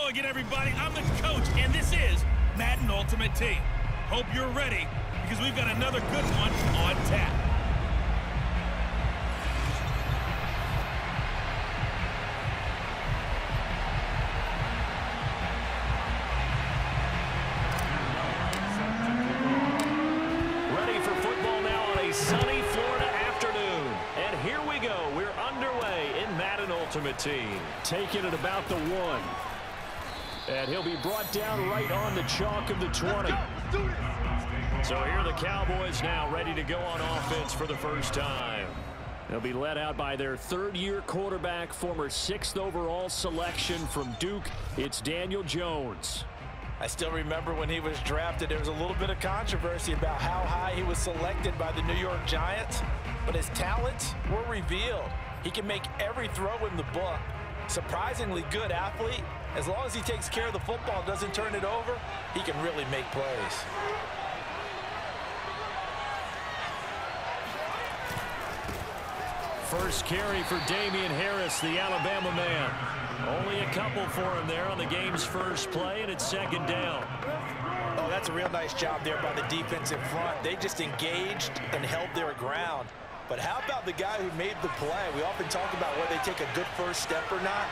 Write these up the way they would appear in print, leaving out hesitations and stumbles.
again, everybody. I'm the coach, and this is Madden Ultimate Team. Hope you're ready, because we've got another good one on tap. Ready for football now on a sunny Florida afternoon. And here we go. We're underway in Madden Ultimate Team. Taking it about the 1. And he'll be brought down right on the chalk of the 20. So here are the Cowboys now ready to go on offense for the first time. They'll be led out by their third-year quarterback, former 6th overall selection from Duke. It's Daniel Jones. I still remember when he was drafted, there was a little bit of controversy about how high he was selected by the New York Giants, but his talents were revealed. He can make every throw in the book. Surprisingly good athlete. As long as he takes care of the football, doesn't turn it over, he can really make plays. First carry for Damian Harris, the Alabama man. Only a couple for him there on the game's first play, and it's second down. Oh, that's a real nice job there by the defense in front. They just engaged and held their ground. But how about the guy who made the play? We often talk about whether they take a good first step or not.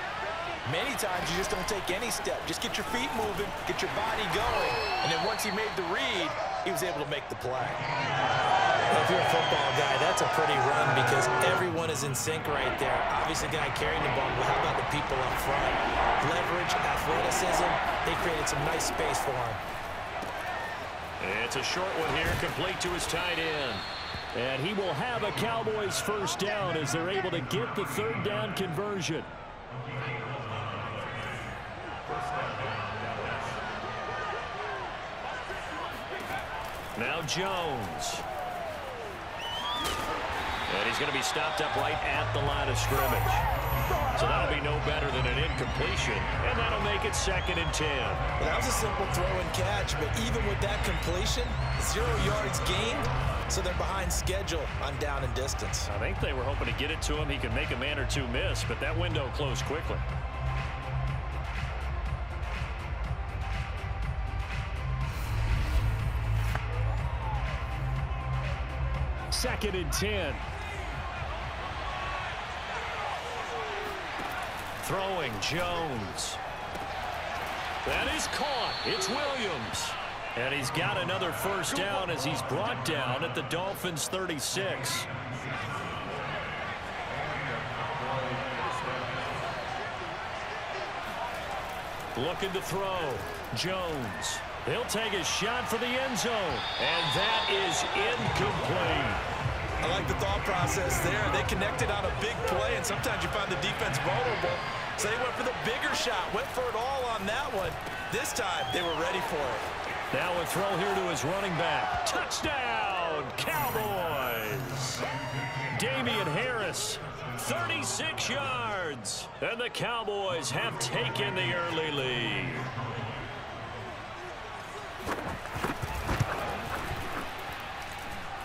Many times you just don't take any step. Just get your feet moving, get your body going. And then once he made the read, he was able to make the play. Well, if you're a football guy, that's a pretty run because everyone is in sync right there. Obviously, the guy carrying the ball, but how about the people up front? Leverage, athleticism, they created some nice space for him. It's a short one here, complete to his tight end. And he will have a Cowboys first down as they're able to get the third down conversion. Now Jones. And he's going to be stopped up right at the line of scrimmage. So that'll be no better than an incompletion, and that'll make it 2nd and 10. Well, that was a simple throw and catch, but even with that completion, 0 yards gained, so they're behind schedule on down and distance. I think they were hoping to get it to him. He could make a man or two miss, but that window closed quickly. Second and 10. Throwing Jones. That is caught. It's Williams. And he's got another first down as he's brought down at the Dolphins' 36. Looking to throw. Jones. He'll take a shot for the end zone. And that is incomplete. I like the thought process there. They connected on a big play, and sometimes you find the defense vulnerable. So they went for the bigger shot, went for it all on that one. This time, they were ready for it. Now a throw here to his running back. Touchdown, Cowboys! Damian Harris, 36 yards. And the Cowboys have taken the early lead.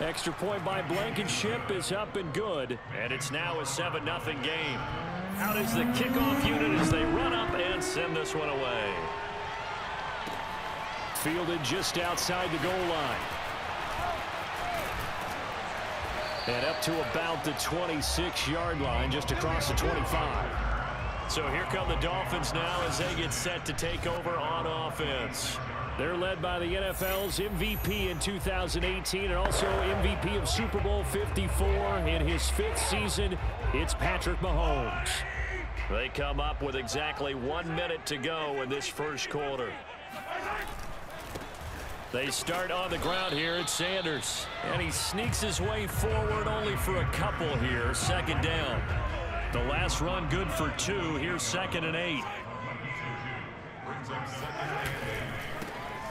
Extra point by Blankenship is up and good. And it's now a 7-0 game. Out is the kickoff unit as they run up and send this one away. Fielded just outside the goal line. And up to about the 26-yard line, just across the 25. So here come the Dolphins now as they get set to take over on offense. They're led by the NFL's MVP in 2018 and also MVP of Super Bowl 54 in his 5th season. It's Patrick Mahomes. They come up with exactly 1 minute to go in this first quarter. They start on the ground here at Sanders. And he sneaks his way forward only for a couple here. 2nd down. The last run good for 2. Here's 2nd and 8.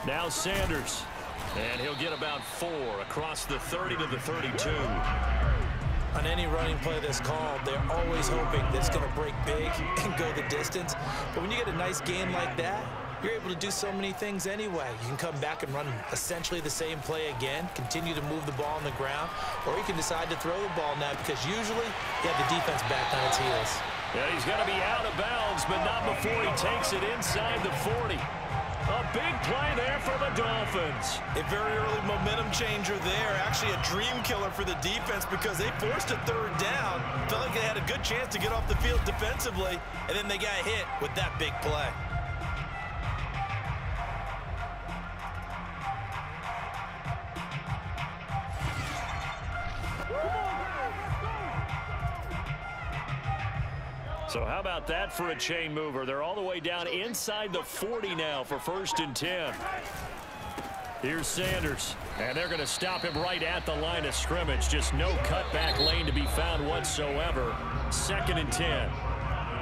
Now Sanders. And he'll get about 4 across the 30 to the 32. On any running play that's called, they're always hoping that it's going to break big and go the distance. But when you get a nice game like that, you're able to do so many things anyway. You can come back and run essentially the same play again, continue to move the ball on the ground, or you can decide to throw the ball now because usually you have the defense back on its heels. And he's going to be out of bounds, but not before he takes it inside the 40. A big play there for the Dolphins. A very early momentum changer there. Actually a dream killer for the defense because they forced a third down. Felt like they had a good chance to get off the field defensively, and then they got hit with that big play. So how about that for a chain mover? They're all the way down inside the 40 now for 1st and 10. Here's Sanders, and they're going to stop him right at the line of scrimmage. Just no cutback lane to be found whatsoever. 2nd and 10.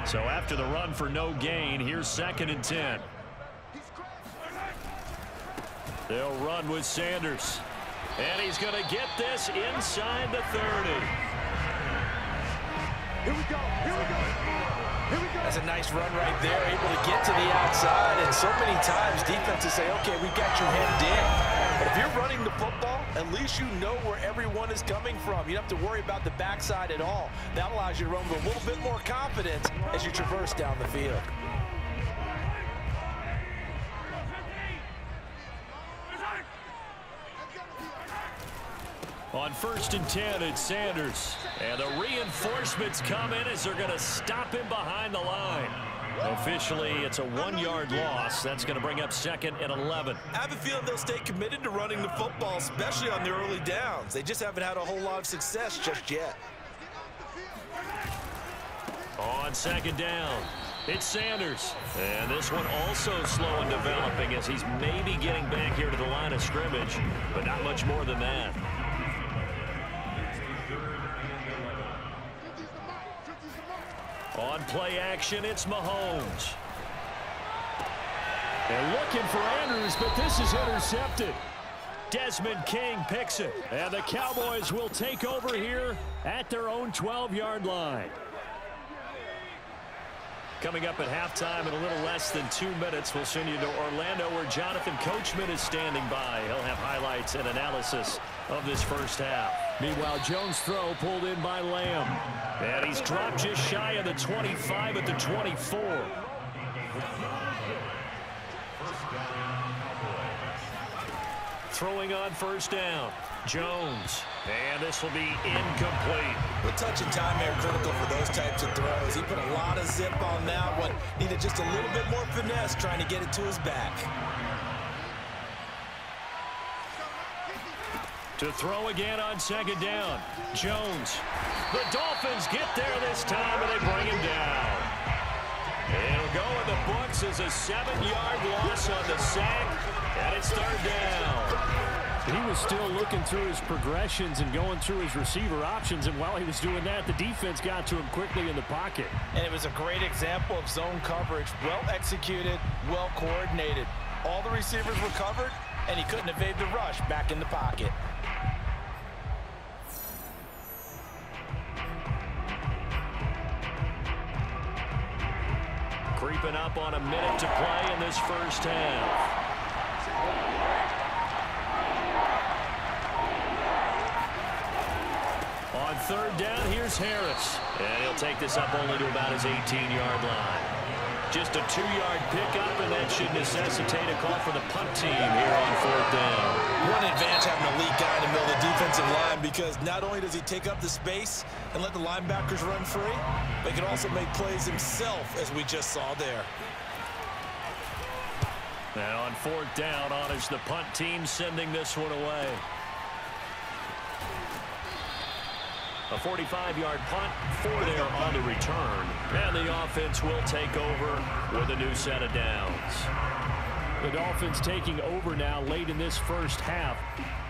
So after the run for no gain, here's 2nd and 10. They'll run with Sanders. And he's going to get this inside the 30. Here we go. Here we go. Here we go. That's a nice run right there, able to get to the outside. And so many times defenses say, okay, we got you hemmed in. But if you're running the football, at least you know where everyone is coming from. You don't have to worry about the backside at all. That allows you to run with a little bit more confidence as you traverse down the field. On 1st and 10, it's Sanders. And the reinforcements come in as they're going to stop him behind the line. Officially, it's a 1-yard loss. That's going to bring up 2nd and 11. I have a feeling they'll stay committed to running the football, especially on their early downs. They just haven't had a whole lot of success just yet. On 2nd down, it's Sanders. And this one also slow in developing as he's maybe getting back here to the line of scrimmage, but not much more than that. On play action, it's Mahomes. They're looking for Andrews, but this is intercepted. Desmond King picks it, and the Cowboys will take over here at their own 12-yard line. Coming up at halftime in a little less than 2 minutes, we'll send you to Orlando where Jonathan Coachman is standing by. He'll have highlights and analysis of this first half. Meanwhile, Jones' throw pulled in by Lamb. And he's dropped just shy of the 25 at the 24. Throwing on 1st down. Jones. And this will be incomplete. The touch and time are critical for those types of throws. He put a lot of zip on that one. Needed just a little bit more finesse trying to get it to his back. To throw again on 2nd down. Jones. The Dolphins get there this time, and they bring him down. It'll go in the books as a 7-yard loss on the sack, and it's 3rd down. He was still looking through his progressions and going through his receiver options, and while he was doing that, the defense got to him quickly in the pocket. And it was a great example of zone coverage. Well executed, well coordinated. All the receivers were covered, and he couldn't evade the rush back in the pocket. Creeping up on a minute to play in this first half. On 3rd down, here's Harris. And he'll take this up only to about his 18-yard line. Just a 2-yard pickup, and that should necessitate a call for the punt team here on 4th down. One advantage having an elite guy in the middle of the defensive line because not only does he take up the space and let the linebackers run free, but he can also make plays himself, as we just saw there. And on 4th down, honors the punt team, sending this one away. A 45-yard punt, 4 there on the return. And the offense will take over with a new set of downs. The Dolphins taking over now late in this first half.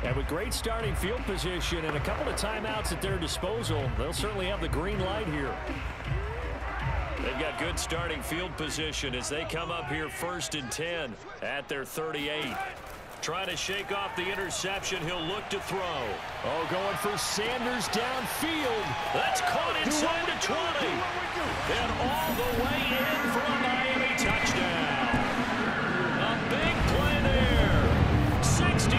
And with great starting field position and a couple of timeouts at their disposal, they'll certainly have the green light here. They've got good starting field position as they come up here 1st and 10 at their 38. Trying to shake off the interception. He'll look to throw. Oh, going for Sanders downfield. That's caught inside the 20. And all the way in for a Miami touchdown. A big play there. 62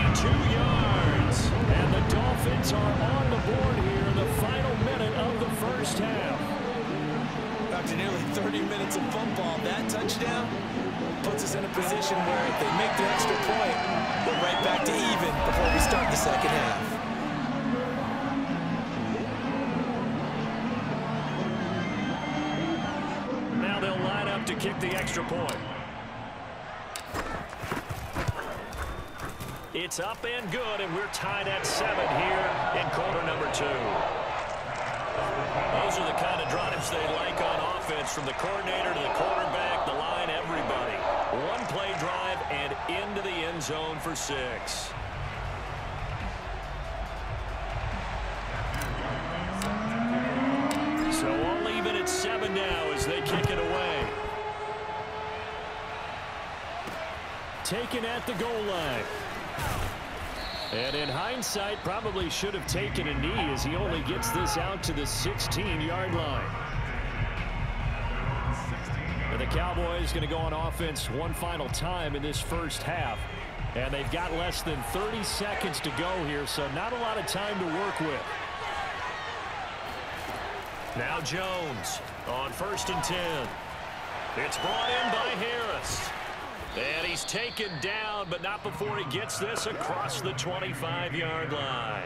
yards. And the Dolphins are on the board here in the final minute of the first half. after nearly 30 minutes of football, that touchdown puts us in a position where if they make the extra point, we're right back to even before we start the second half. Now they'll line up to kick the extra point. It's up and good, and we're tied at 7 here in quarter number 2. Those are the kind of drives they like on offense, from the coordinator to the quarterback, the line, everybody. One play drive and into the end zone for 6. So all even at 7 now as they kick it away. Taken at the goal line. And in hindsight, probably should have taken a knee as he only gets this out to the 16-yard line. And the Cowboys going to go on offense one final time in this first half. And they've got less than 30 seconds to go here, so not a lot of time to work with. Now Jones on 1st and 10. It's brought in by Harris. And he's taken down, but not before he gets this across the 25-yard line.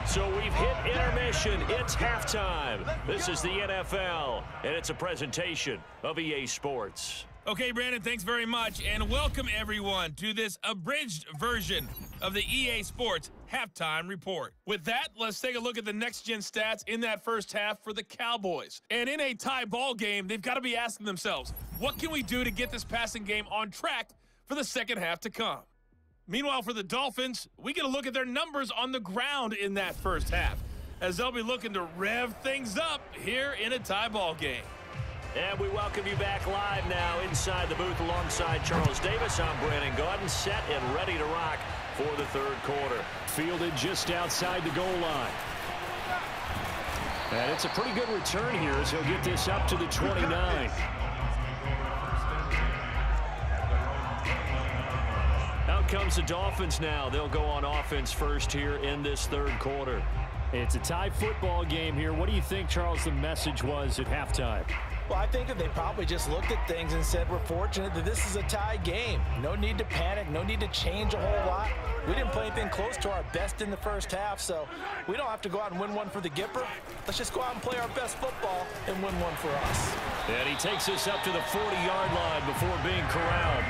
So we've hit intermission. It's halftime. This is the NFL, and it's a presentation of EA Sports. Okay, Brandon, thanks very much, and welcome everyone to this abridged version of the EA Sports Halftime Report. With that, let's take a look at the next-gen stats in that first half for the Cowboys. And in a tie ball game, they've got to be asking themselves, what can we do to get this passing game on track for the second half to come? Meanwhile, for the Dolphins, we get a look at their numbers on the ground in that first half, as they'll be looking to rev things up here in a tie ball game. And we welcome you back live now inside the booth alongside Charles Davis. I'm Brandon Gaudin, set and ready to rock for the third quarter. Fielded just outside the goal line. And it's a pretty good return here as he'll get this up to the 29. Out comes the Dolphins now. They'll go on offense first here in this third quarter. It's a tie football game here. What do you think, Charles, the message was at halftime? Well, I think that they probably just looked at things and said, we're fortunate that this is a tie game. No need to panic, no need to change a whole lot. We didn't play anything close to our best in the first half, so we don't have to go out and win one for the Gipper. Let's just go out and play our best football and win one for us. And he takes us up to the 40-yard line before being corralled.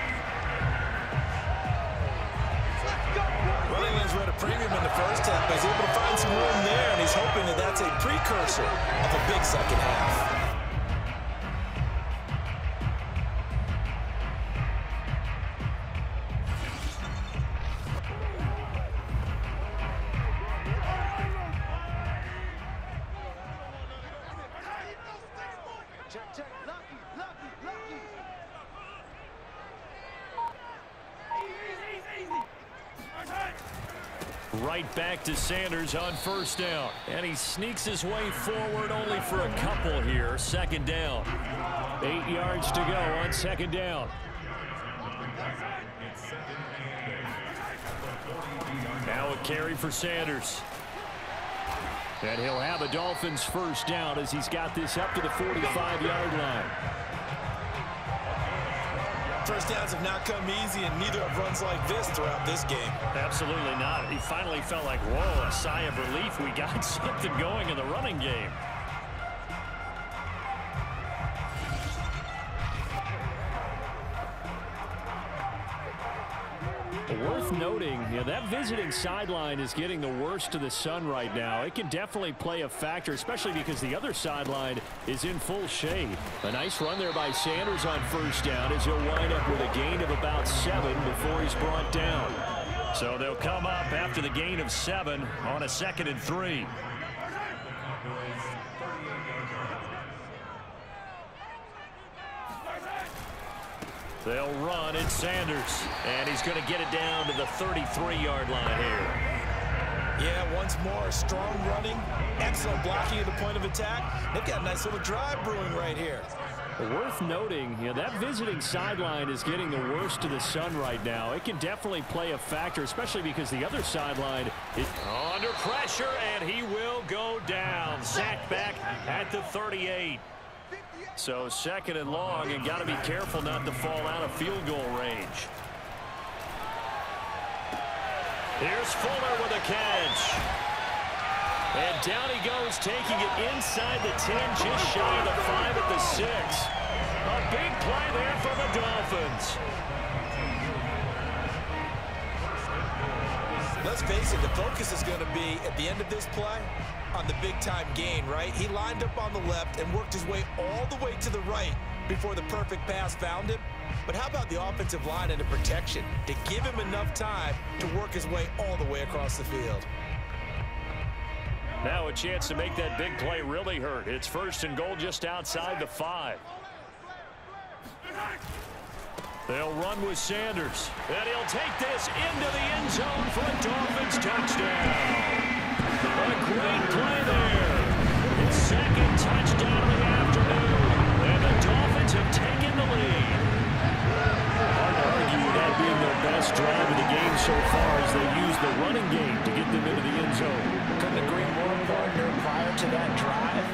Well, England's read a premium in the first half, but he's able to find some room there, and he's hoping that that's a precursor of a big second half. Right back to Sanders on first down. And he sneaks his way forward only for a couple here. Second down. 8 yards to go on second down. Now a carry for Sanders. And he'll have a Dolphins first down as he's got this up to the 45-yard line. First downs have not come easy, and neither have runs like this throughout this game. Absolutely not. He finally felt like, whoa, a sigh of relief. We got something going in the running game. Worth noting, that visiting sideline is getting the worst of the sun right now. It can definitely play a factor, especially because the other sideline is in full shade. A nice run there by Sanders on first down as he'll wind up with a gain of about 7 before he's brought down. So they'll come up after the gain of 7 on a 2nd and 3. They'll run. It's Sanders. And he's going to get it down to the 33-yard line here. Yeah, once more, strong running, excellent blocking at the point of attack. They've got a nice little drive brewing right here. Worth noting, that visiting sideline is getting the worst of the sun right now. It can definitely play a factor, especially because the other sideline is under pressure, and he will go down. Sacked back at the 38. So 2nd and long, and got to be careful not to fall out of field goal range. Here's Fuller with a catch. And down he goes, taking it inside the 10, just shy of the 5 at the 6. A big play there for the Dolphins. Let's face it, the focus is going to be, at the end of this play, on the big-time gain, right? He lined up on the left and worked his way all the way to the right before the perfect pass found him. But how about the offensive line and the protection to give him enough time to work his way all the way across the field? Now a chance to make that big play really hurt. It's 1st and goal just outside the 5. They'll run with Sanders. And he'll take this into the end zone for a Dolphins touchdown. A great play there. His 2nd touchdown of the afternoon. And the Dolphins have taken the lead. Hard to argue that being their best drive of the game so far as they use the running game to get them into the end zone. Couldn't agree more, partner. Prior to that drive,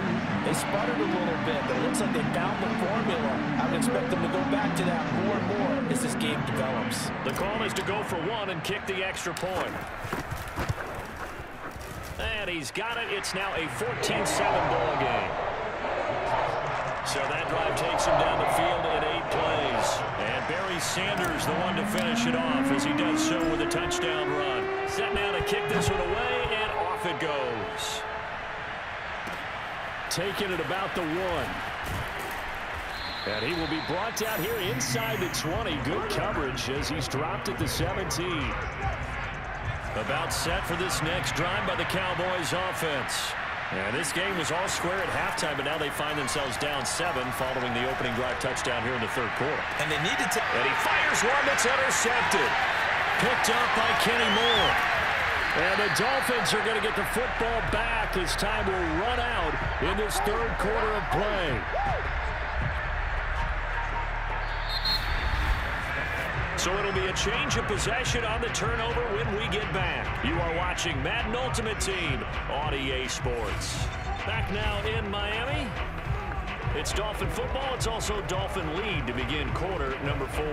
they sputtered a little bit, but it looks like they found the formula. I would expect them to go back to that more and more as this game develops. The call is to go for 1 and kick the extra point. And he's got it. It's now a 14-7 ball game. So that drive takes him down the field in 8 plays. And Barry Sanders, the one to finish it off, as he does so with a touchdown run. Set now to kick this one away, and off it goes. Taking it about the 1. And he will be brought down here inside the 20. Good coverage as he's dropped at the 17. About set for this next drive by the Cowboys offense. And this game was all square at halftime, but now they find themselves down 7 following the opening drive touchdown here in the 3rd quarter. And they needed to... And he fires one that's intercepted. Picked up by Kenny Moore. And the Dolphins are going to get the football back as time will run out in this 3rd quarter of play. So it'll be a change of possession on the turnover when we get back. You are watching Madden Ultimate Team on EA Sports. Back now in Miami. It's Dolphin football. It's also Dolphin lead to begin quarter number 4.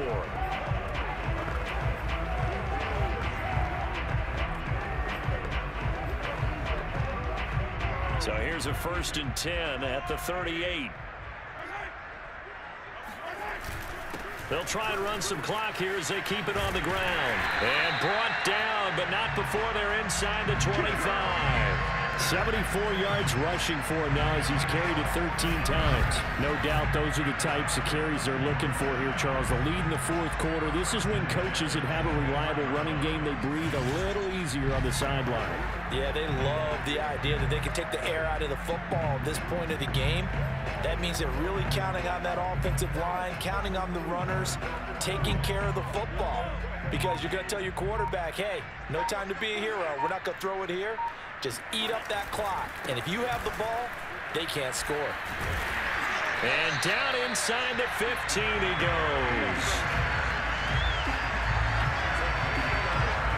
So here's a 1st and 10 at the 38. They'll try and run some clock here as they keep it on the ground. And brought down, but not before they're inside the 25. 74 yards rushing for him now as he's carried it 13 times. No doubt those are the types of carries they're looking for here, Charles. The lead in the 4th quarter. This is when coaches that have a reliable running game, they breathe a little easier on the sideline. Yeah, they love the idea that they can take the air out of the football at this point of the game. That means they're really counting on that offensive line, counting on the runners, taking care of the football. Because you're going to tell your quarterback, hey, no time to be a hero. We're not going to throw it here. Just eat up that clock. And if you have the ball, they can't score. And down inside the 15 he goes.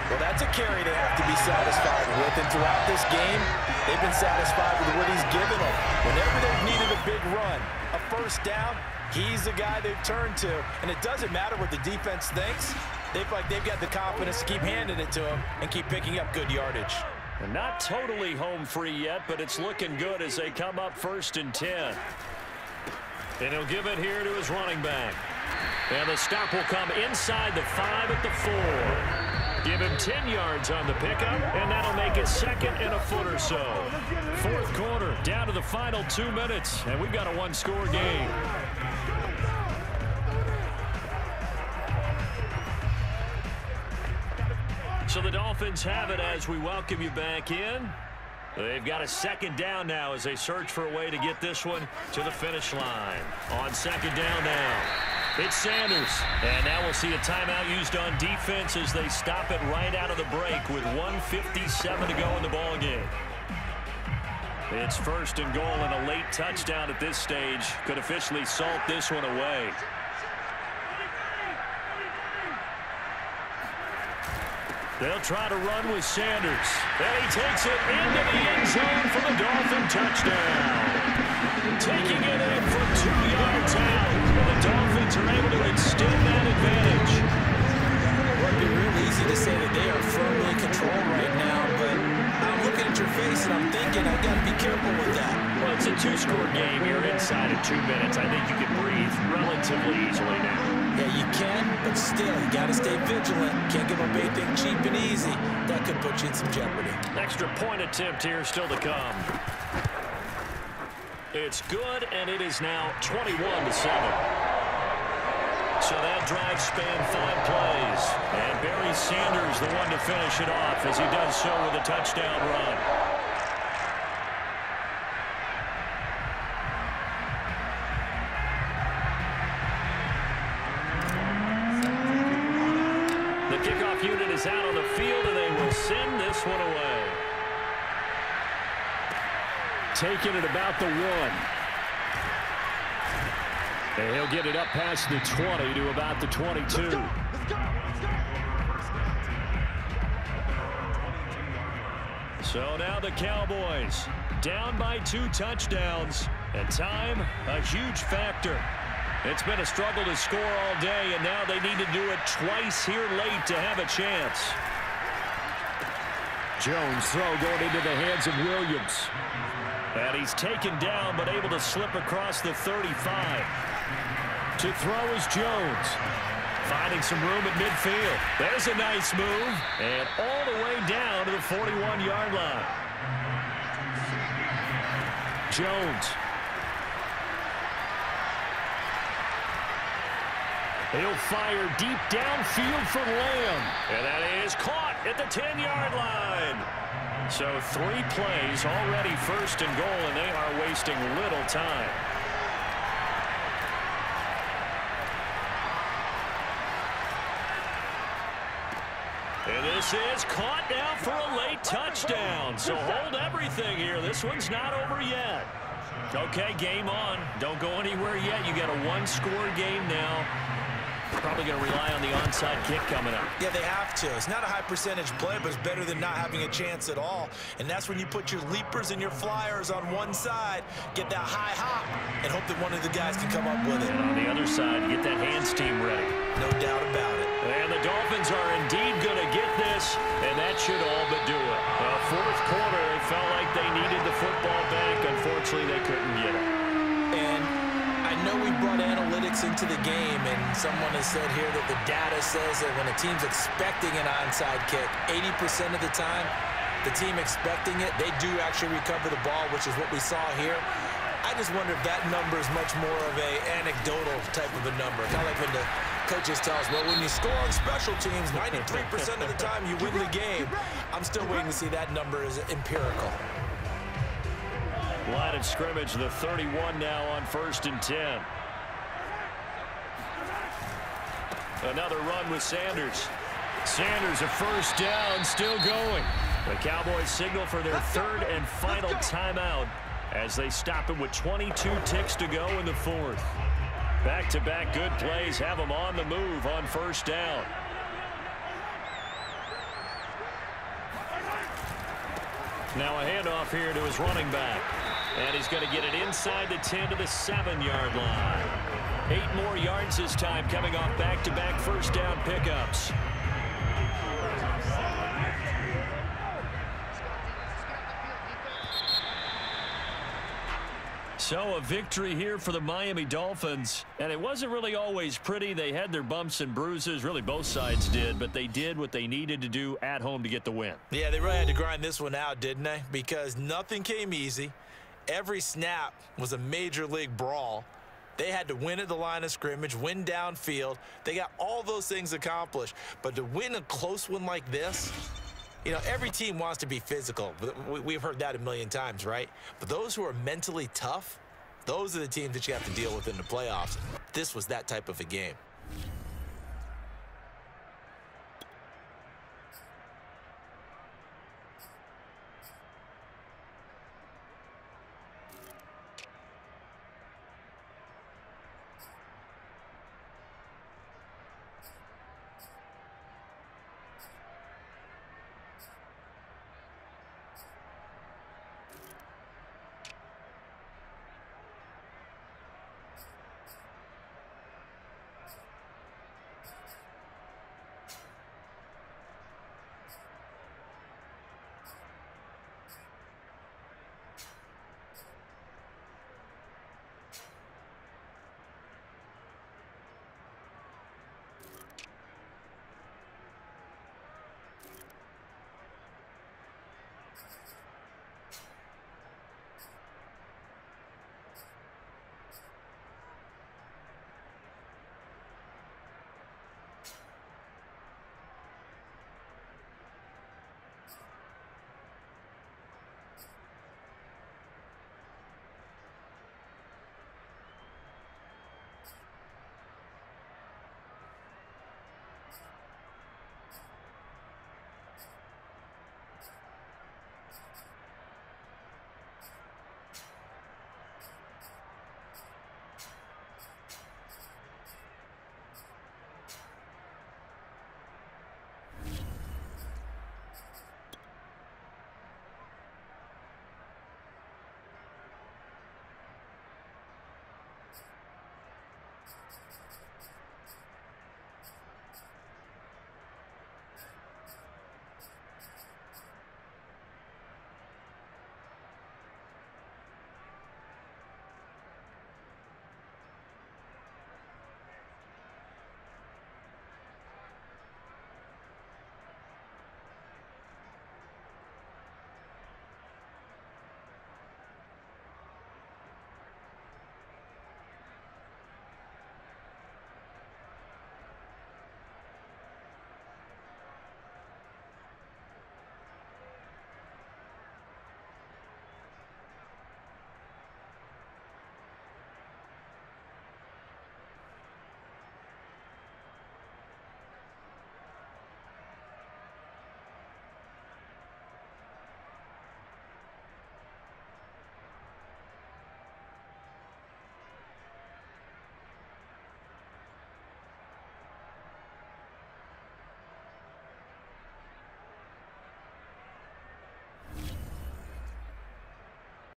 Well, that's a carry they have to be satisfied with. And throughout this game, they've been satisfied with what he's given them. Whenever they've needed a big run, a 1st down, he's the guy they've turned to. And it doesn't matter what the defense thinks. They've got the confidence to keep handing it to him and keep picking up good yardage. And not totally home free yet, but it's looking good as they come up 1st and 10. And he'll give it here to his running back. And the stop will come inside the 5 at the 4. Give him 10 yards on the pickup, and that'll make it 2nd and a foot or so. 4th quarter, down to the final 2 minutes, and we've got a 1-score game. So the Dolphins have it as we welcome you back in. They've got a 2nd down now as they search for a way to get this one to the finish line. On 2nd down now, it's Sanders. And now we'll see a timeout used on defense as they stop it right out of the break with 1:57 to go in the ball game. It's first and goal, and a late touchdown at this stage could officially salt this one away. They'll try to run with Sanders. And he takes it into the end zone for the Dolphin touchdown. Taking it in from 2 yards out. The Dolphins are able to instill that advantage. Well, it'd be real easy to say that they are firmly in control right now, but I'm looking at your face and I'm thinking I've got to be careful with that. Well, it's a 2-score game. You're inside of 2 minutes. I think you can breathe relatively easily now. Yeah, you can, but still, you got to stay vigilant. Can't give up anything cheap and easy. That could put you in some jeopardy. Extra point attempt here still to come. It's good, and it is now 21-7. So that drive spanned 5 plays. And Barry Sanders the one to finish it off as he does so with a touchdown run. The kickoff unit is out on the field, and they will send this one away. Taking it about the 1. And he'll get it up past the 20 to about the 22. So now the Cowboys down by 2 touchdowns, and time a huge factor. It's been a struggle to score all day, and now they need to do it twice here late to have a chance. Jones throw going into the hands of Williams. And he's taken down, but able to slip across the 35. To throw is Jones. Finding some room at midfield. There's a nice move. And all the way down to the 41-yard line. Jones. He'll fire deep downfield for Lamb. And that is caught at the 10-yard line. So 3 plays already first and goal, and they are wasting little time. And this is caught now for a late touchdown. So hold everything here. This one's not over yet. Okay, game on. Don't go anywhere yet. You got a 1-score game now. Probably going to rely on the onside kick coming up. Yeah, they have to. It's not a high percentage play, but it's better than not having a chance at all. And that's when you put your leapers and your flyers on one side, get that high hop, and hope that one of the guys can come up with it. And on the other side, get that hands team ready. No doubt about it. And the Dolphins are indeed going to get this, and that should all but do it. Fourth quarter, it felt like they needed the football back. Unfortunately, they couldn't get it. And I know we brought analytics into the game, and someone has said here that the data says that when a team's expecting an onside kick, 80% of the time, the team expecting it, they do actually recover the ball, which is what we saw here. I just wonder if that number is much more of a anecdotal type of a number. Kind of like when the coaches tell us, well, when you score on special teams, 93% of the time you win the game. I'm still waiting to see that number is empirical. Line of scrimmage, the 31 now on 1st and 10. Another run with Sanders. Sanders, a first down, still going. The Cowboys signal for their 3rd and final timeout as they stop it with 22 ticks to go in the 4th. Back-to-back good plays have them on the move on 1st down. Now a handoff here to his running back. And he's going to get it inside the 10 to the 7-yard line. 8 more yards this time coming off back-to-back first down pickups. So a victory here for the Miami Dolphins. And it wasn't really always pretty. They had their bumps and bruises. Really, both sides did. But they did what they needed to do at home to get the win. Yeah, they really had to grind this one out, didn't they? Because nothing came easy. Every snap was a major league brawl. They had to win at the line of scrimmage, win downfield. They got all those things accomplished. But to win a close one like this, you know, every team wants to be physical. We've heard that a million times, right? But those who are mentally tough, those are the teams that you have to deal with in the playoffs. This was that type of a game.